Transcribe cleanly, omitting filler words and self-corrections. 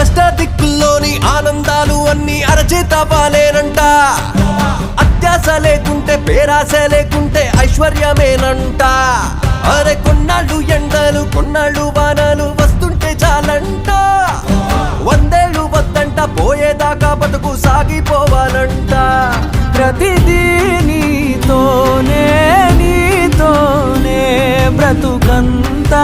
అష్టదిక్కుల్లోని ఆనందాలు అన్ని అరచేత వాలేనంట. అత్యాస లేకుంటే పేరాస లేకుంటే ఐశ్వర్యమేనంట. అరే కొన్నాళ్ళు ఎండలు కొన్నాళ్ళు వానలు వస్తుంటే చాలంట. 100 ఏళ్ళు వద్దంట, పోయేదాకా బతుకు సాగిపోవాలంట. ప్రతిదీ నీతోనే నీతోనే బ్రతుకంతా